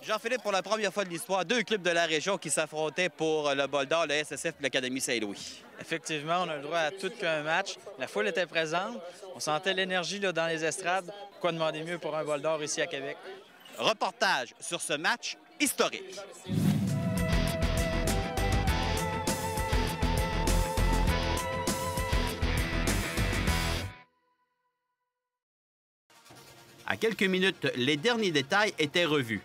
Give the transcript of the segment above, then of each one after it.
Jean-Philippe, pour la première fois de l'histoire, deux clubs de la région qui s'affrontaient pour le bol d'or, le SSF et l'Académie Saint-Louis. Effectivement, on a le droit à tout qu'un match. La foule était présente. On sentait l'énergie dans les estrades. Quoi demander mieux pour un bol d'or ici à Québec? Reportage sur ce match historique. À quelques minutes, les derniers détails étaient revus.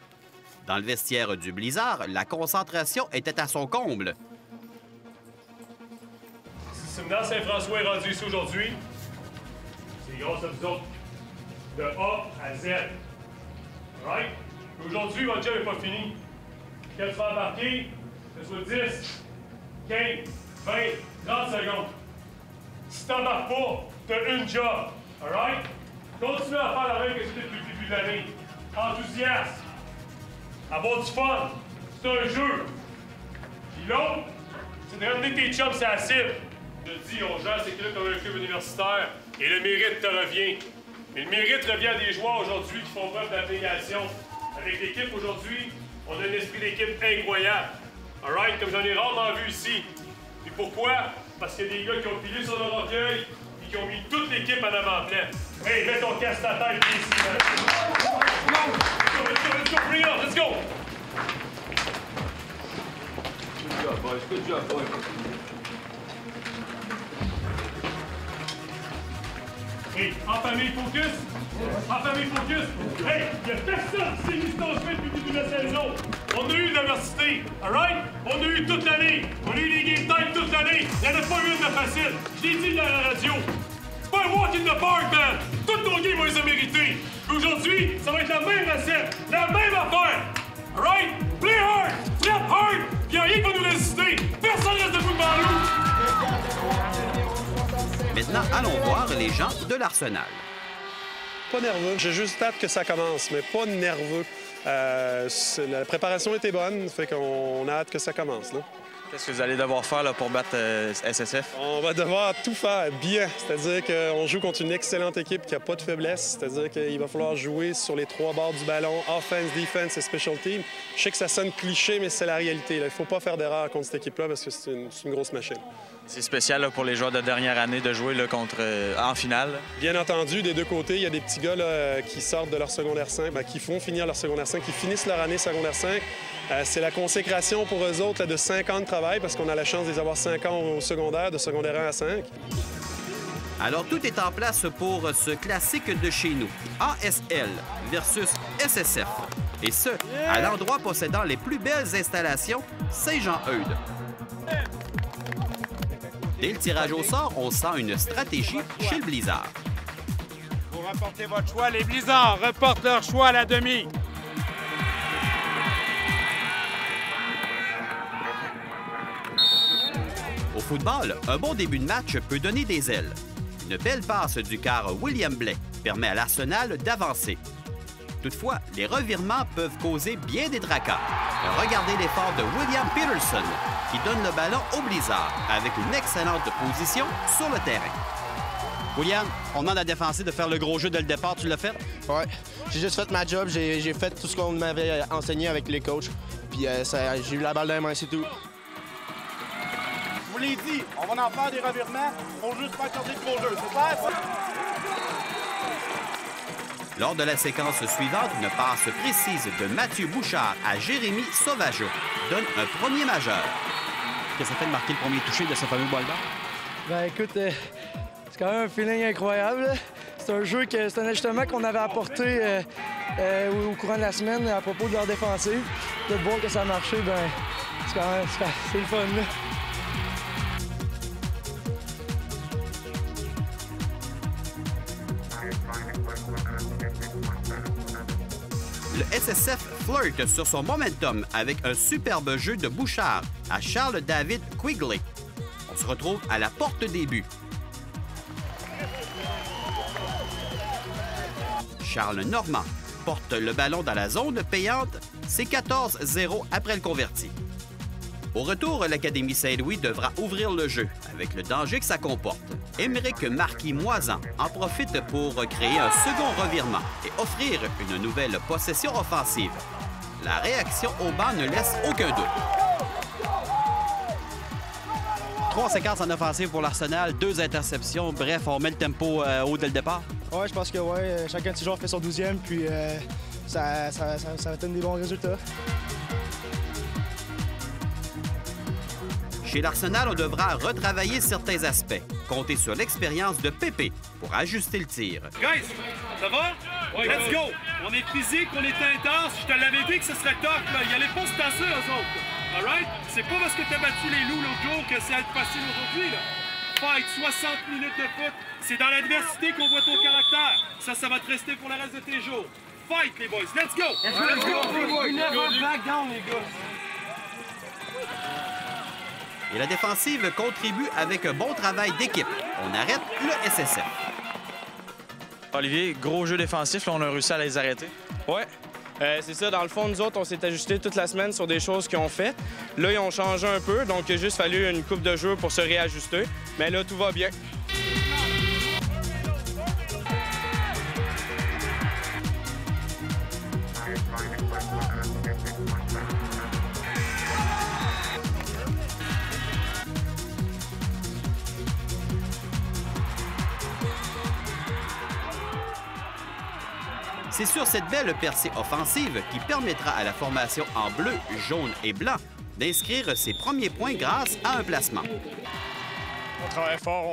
Dans le vestiaire du Blizzard, la concentration était à son comble. Si Séminaire Saint-François est rendu ici aujourd'hui, c'est grâce à vous autres. De A à Z. Right? Aujourd'hui, votre job n'est pas fini. Quand tu vas embarquer, que ce soit 10, 15, 20, 30 secondes. Si tu n'embarques pas, tu as une job. All right? Continue à faire la même que c'était depuis le début de l'année. Enthousiasme. Avoir du fun. C'est un jeu. Puis l'autre, c'est de ramener tes chums sur la cible. Je te dis, on gère ces clubs comme un club universitaire et le mérite te revient. Mais le mérite revient à des joueurs aujourd'hui qui font preuve d'abnégation. Avec l'équipe aujourd'hui, on a un esprit d'équipe incroyable. All right? Comme j'en ai rarement vu ici. Et pourquoi? Parce qu'il y a des gars qui ont pilé sur leur orgueil et qui ont mis toute l'équipe en avant-plan. Hey, mets ton casque à tête ici. Let's go, bring it up, let's go! Good job, boys. Good job, boys. Hey, en famille, focus! En famille, focus! Hey, il n'y a personne qui s'est mis sur ton chemin depuis le début de la saison! On a eu de l'adversité, alright? On a eu toute l'année! On a eu des game time toute l'année! Il n'y en a pas eu une de facile! Je l'ai dit dans la radio! C'est pas un walk in the park, man! Toutes nos games, on les a mérités! Aujourd'hui, ça va être la même recette! La même affaire! Alright? Play hard! Frappe hard! Puis il n'y a rien qui va nous résister! Personne reste debout devant nous! Maintenant, allons voir les gens de l'Arsenal. Pas nerveux. J'ai juste hâte que ça commence, mais pas nerveux. La préparation était bonne, fait qu'on a hâte que ça commence. Là. Qu'est-ce que vous allez devoir faire là, pour battre SSF? On va devoir tout faire bien. C'est-à-dire qu'on joue contre une excellente équipe qui n'a pas de faiblesse. C'est-à-dire qu'il va falloir jouer sur les trois bords du ballon, offense, defense et special team. Je sais que ça sonne cliché, mais c'est la réalité. Il ne faut pas faire d'erreur contre cette équipe-là parce que c'est une grosse machine. C'est spécial là, pour les joueurs de dernière année de jouer là, en finale. Bien entendu, des deux côtés, il y a des petits gars là, qui sortent de leur secondaire 5, qui font finir leur secondaire 5, qui finissent leur année secondaire 5. C'est la consécration pour eux autres là, de 5 ans de travail parce qu'on a la chance de les avoir 5 ans au secondaire, de secondaire 1 à 5. Alors, tout est en place pour ce classique de chez nous, ASL versus SSF. Et ce, à l'endroit possédant les plus belles installations, Saint-Jean-Eudes. Dès le tirage au sort, on sent une stratégie chez le Blizzard. Vous reportez votre choix, les Blizzards reportent leur choix à la demi. Au football, un bon début de match peut donner des ailes. Une belle passe du quart William Blais permet à l'Arsenal d'avancer. Toutefois, les revirements peuvent causer bien des tracas. Regardez l'effort de William Peterson qui donne le ballon au Blizzard avec une excellente position sur le terrain. William, on demande à la défensive de faire le gros jeu dès le départ. Tu l'as fait? Ouais. J'ai juste fait ma job. J'ai fait tout ce qu'on m'avait enseigné avec les coachs. Puis j'ai eu la balle dans les mains, c'est tout. Je vous l'ai dit, on va en faire des revirements. On juste pas accorder de gros jeu. C'est clair, ça? Lors de la séquence suivante, une passe précise de Mathieu Bouchard à Jérémy Sauvageau donne un premier majeur. Qu'est-ce que ça fait de marquer le premier touché de ce fameux bol d'or? Ben écoute, c'est quand même un feeling incroyable. C'est un jeu, c'est un ajustement qu'on avait apporté au courant de la semaine à propos de leur défensive. De voir que ça a marché, ben c'est le fun. Là. Le SSF flirte sur son momentum avec un superbe jeu de Bouchard à Charles-David Quigley. On se retrouve à la porte des buts. Charles Normand porte le ballon dans la zone payante. C'est 14-0 après le converti. Au retour, l'Académie Saint-Louis devra ouvrir le jeu avec le danger que ça comporte. Émeric Marquis-Moisan en profite pour créer un second revirement et offrir une nouvelle possession offensive. la réaction au banc ne laisse aucun doute. 3 séquences en offensive pour l'Arsenal, 2 interceptions. Bref, on met le tempo haut dès le départ. Ouais, je pense que chacun de ces joueurs fait son 12e, puis ça donne des bons résultats. Chez l'Arsenal, on devra retravailler certains aspects. Compter sur l'expérience de Pépé pour ajuster le tir. Guys, ça va? Ouais, let's go! On est physique, on est intense. Je te l'avais dit que ce serait tough, là. Ils allaient pas se tasser, eux autres. All right? C'est pas parce que t'as battu les loups l'autre jour que ça va être facile aujourd'hui, là. Fight, 60 minutes de foot. C'est dans l'adversité qu'on voit ton caractère. Ça va te rester pour le reste de tes jours. Fight, les boys. Let's go! Let's go! We never back down, les gars. Et la défensive contribue avec un bon travail d'équipe. On arrête le SSF. Olivier, gros jeu défensif, là, on a réussi à les arrêter. Ouais, c'est ça. Dans le fond, nous autres, on s'est ajusté toute la semaine sur des choses qu'ils ont fait. Là, ils ont changé un peu, donc il a juste fallu une coupe de jeu pour se réajuster. Mais là, tout va bien. C'est sur cette belle percée offensive qui permettra à la formation en bleu, jaune et blanc d'inscrire ses premiers points grâce à un placement. On travaille fort,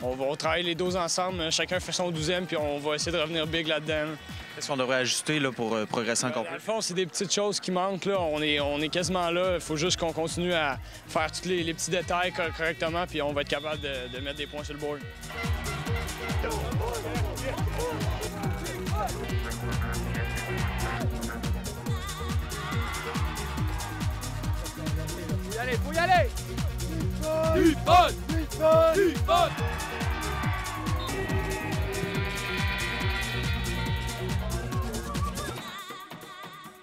on travaille les 12 ensemble, chacun fait son 12e, puis on va essayer de revenir big là-dedans. Qu'est-ce qu'on devrait ajuster là, pour progresser encore plus? Dans le fond, c'est des petites choses qui manquent. Là. On est quasiment là. Il faut juste qu'on continue à faire tous les petits détails correctement, puis on va être capable de mettre des points sur le board. Faut y aller!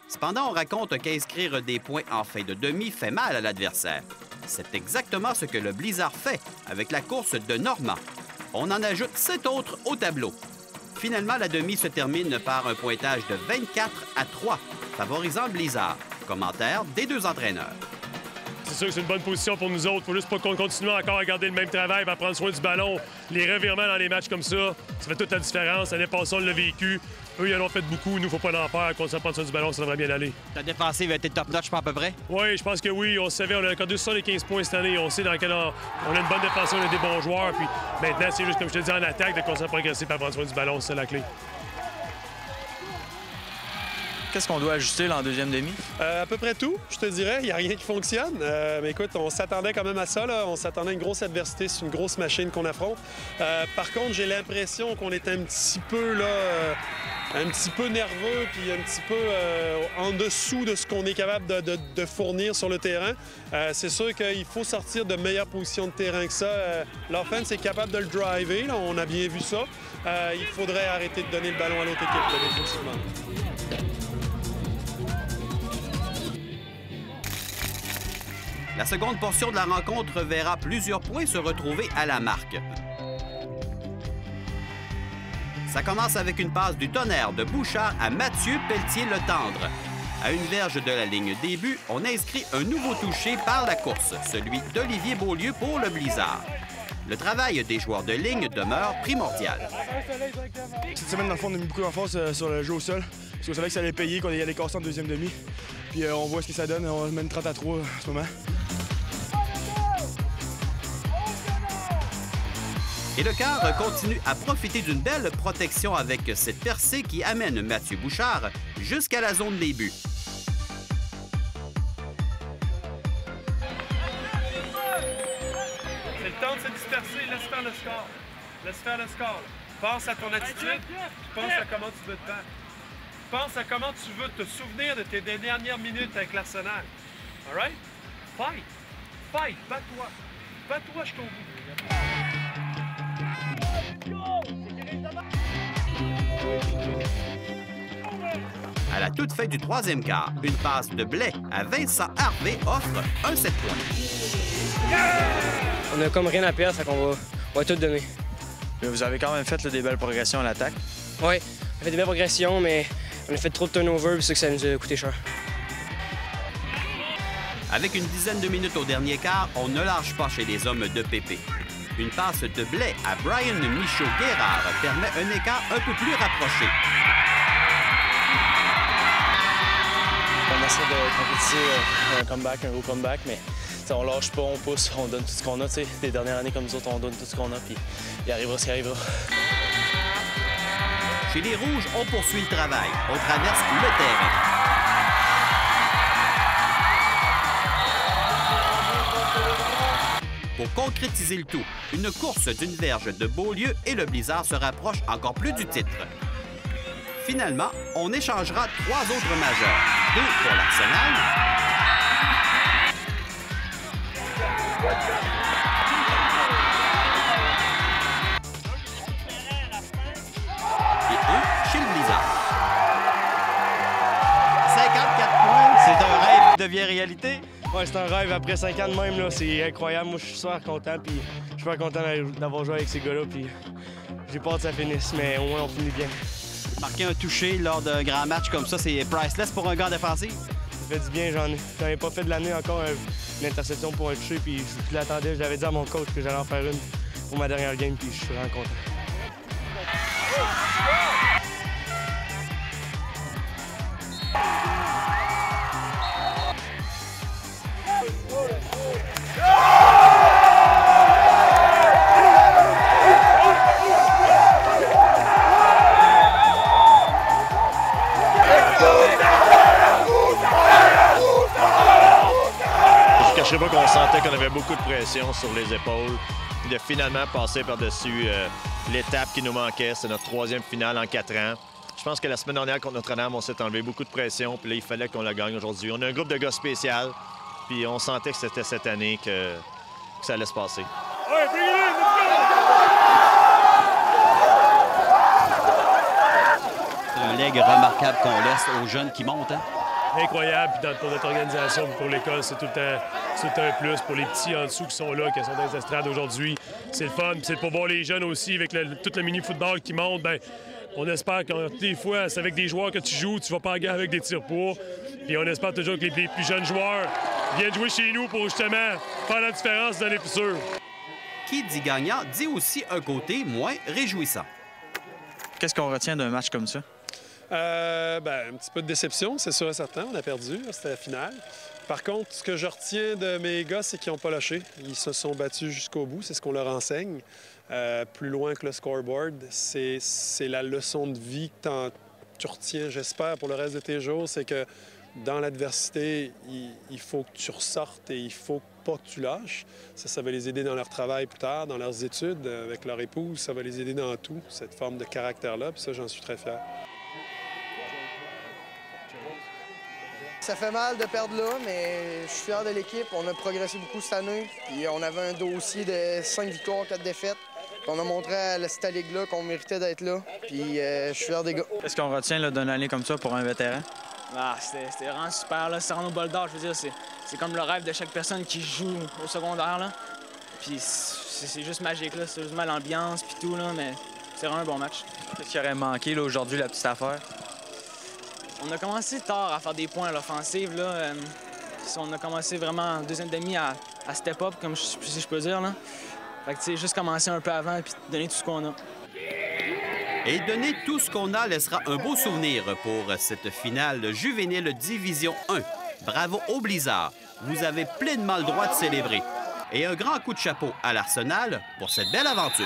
Cependant, on raconte qu'inscrire des points en fin de demi fait mal à l'adversaire. C'est exactement ce que le Blizzard fait avec la course de Normand. On en ajoute 7 autres au tableau. Finalement, la demi se termine par un pointage de 24-3, favorisant le Blizzard. Commentaire des 2 entraîneurs. C'est sûr que c'est une bonne position pour nous autres. Faut juste pas qu'on continue encore à garder le même travail, à prendre soin du ballon. Les revirements dans les matchs comme ça fait toute la différence. L'année passée, on l'a vécu. Eux, ils en ont fait beaucoup. Nous, faut pas en faire. Quand on prend soin du ballon, ça devrait bien aller. Ta défensive a été top-notch, pas à peu près? Oui, je pense que oui. On savait, on a encore 215 points cette année. On sait dans quel on a une bonne défensive, on a des bons joueurs. Puis maintenant, c'est juste, comme je te dis, en attaque, de continuer à progresser et à prendre soin du ballon. C'est la clé. Qu'est-ce qu'on doit ajuster là, en deuxième demi? À peu près tout, je te dirais. Il n'y a rien qui fonctionne. Mais écoute, on s'attendait quand même à ça. Là. On s'attendait à une grosse adversité. C'est une grosse machine qu'on affronte. Par contre, j'ai l'impression qu'on est un petit peu nerveux puis un petit peu en dessous de ce qu'on est capable de fournir sur le terrain. C'est sûr qu'il faut sortir de meilleures positions de terrain que ça. L'offense est capable de le driver. Là. On a bien vu ça. Il faudrait arrêter de donner le ballon à l'autre équipe, là, définitivement. La seconde portion de la rencontre verra plusieurs points se retrouver à la marque. Ça commence avec une passe du Tonnerre de Bouchard à Mathieu Pelletier-Letendre. À une verge de la ligne début, on inscrit un nouveau touché par la course, celui d'Olivier Beaulieu pour le Blizzard. Le travail des joueurs de ligne demeure primordial. Cette semaine, dans le fond, on a mis beaucoup d'emphase sur le jeu au sol. Parce qu'on savait que ça allait payer, qu'on allait casser en deuxième demi. Puis on voit ce que ça donne. On mène 30-3 en ce moment. Et le quart continue à profiter d'une belle protection avec cette percée qui amène Mathieu Bouchard jusqu'à la zone des buts. C'est le temps de se disperser. Laisse faire le score. Laisse faire le score. Pense à ton attitude. Pense à comment tu veux te battre. Pense à comment tu veux te souvenir de tes dernières minutes avec l'Arsenal. All right? Fight. Fight. Bats-toi. Bats-toi jusqu'au bout. À la toute fin du troisième quart, une passe de Blais à Vincent Harvey offre un 7 points. On a comme rien à perdre, fait qu'on va tout donner. Mais vous avez quand même fait là, des belles progressions à l'attaque. Oui, on fait des belles progressions, mais On a fait trop de turnover, c'est ça que ça nous a coûté cher. Avec une dizaine de minutes au dernier quart, on ne lâche pas chez les hommes de Pépé. Une passe de Blais à Brian Michaud-Guérard permet un écart un peu plus rapproché. On essaie de compétiser un comeback, un gros comeback, mais on lâche pas, on pousse, on donne tout ce qu'on a. Les dernières années comme nous autres, on donne tout ce qu'on a, puis il arrivera ce qui arrivera. Chez les Rouges, on poursuit le travail. On traverse le terrain. Pour concrétiser le tout, une course d'une verge de Beaulieu et le Blizzard se rapproche encore plus du titre. Finalement, on échangera 3 autres majeurs. 2 pour l'Arsenal et 1 chez le Blizzard. 54 points, c'est un rêve qui devient réalité. Ouais, c'est un rêve. Après 5 ans de même, là, c'est incroyable. Moi, je suis super content, puis je suis super content d'avoir joué avec ces gars-là, puis j'ai peur que ça finisse, mais au moins, on finit bien. Marquer un touché lors d'un grand match comme ça, c'est priceless pour un gars défensif. Ça fait du bien, j'en ai pas fait de l'année encore une interception pour un toucher, puis je l'attendais. Je l'avais dit à mon coach que j'allais en faire une pour ma dernière game, puis je suis vraiment content. Je ne sais pas qu'on sentait qu'on avait beaucoup de pression sur les épaules. De finalement passer par-dessus l'étape qui nous manquait. C'est notre 3e finale en 4 ans. Je pense que la semaine dernière contre Notre-Dame, on s'est enlevé beaucoup de pression. Puis là, il fallait qu'on la gagne aujourd'hui. On a un groupe de gars spécial. Puis on sentait que c'était cette année que ça allait se passer. C'est un leg remarquable qu'on laisse aux jeunes qui montent. Hein? Incroyable, puis pour notre organisation, pour l'école, c'est tout le temps un plus. Pour les petits en dessous qui sont là, qui sont dans les estrades aujourd'hui, c'est le fun. Puis c'est pour voir les jeunes aussi, avec tout le mini-football qui monte. Bien, on espère que des fois, c'est avec des joueurs que tu joues, tu vas pas en guerre avec des tirs-poids. Puis on espère toujours que les plus jeunes joueurs viennent jouer chez nous pour justement faire la différence dans les plus sûrs. Qui dit gagnant dit aussi un côté moins réjouissant. Qu'est-ce qu'on retient d'un match comme ça? Un petit peu de déception, c'est sûr et certain. On a perdu, c'était la finale. Par contre, ce que je retiens de mes gars, c'est qu'ils n'ont pas lâché. Ils se sont battus jusqu'au bout, c'est ce qu'on leur enseigne. Plus loin que le scoreboard, c'est la leçon de vie que tu retiens, j'espère, pour le reste de tes jours. C'est que dans l'adversité, il faut que tu ressortes et il faut pas que tu lâches. Ça va les aider dans leur travail plus tard, dans leurs études, avec leur épouse. Ça va les aider dans tout, cette forme de caractère-là. Puis ça, j'en suis très fier. Ça fait mal de perdre là, mais je suis fier de l'équipe. On a progressé beaucoup cette année. Puis on avait un dossier de 5 victoires, 4 défaites. Puis on a montré à cette ligue-là qu'on méritait d'être là. Puis je suis fier des gars. Qu'est-ce qu'on retient d'une année comme ça pour un vétéran? C'était vraiment super. Là. C'est vraiment au bol d'or, je veux dire. C'est comme le rêve de chaque personne qui joue au secondaire. Là. Puis c'est juste magique. Là. C'est juste mal l'ambiance puis tout, là, mais c'est vraiment un bon match. Qu'est-ce qui aurait manqué là, aujourd'hui, la petite affaire? On a commencé tard à faire des points à l'offensive. On a commencé vraiment en deuxième demi à step up, comme si je peux dire. Là. Fait que, juste commencer un peu avant et donner tout ce qu'on a. Et donner tout ce qu'on a laissera un beau souvenir pour cette finale juvénile Division 1. Bravo au Blizzard. Vous avez pleinement le droit de célébrer. Et un grand coup de chapeau à l'Arsenal pour cette belle aventure.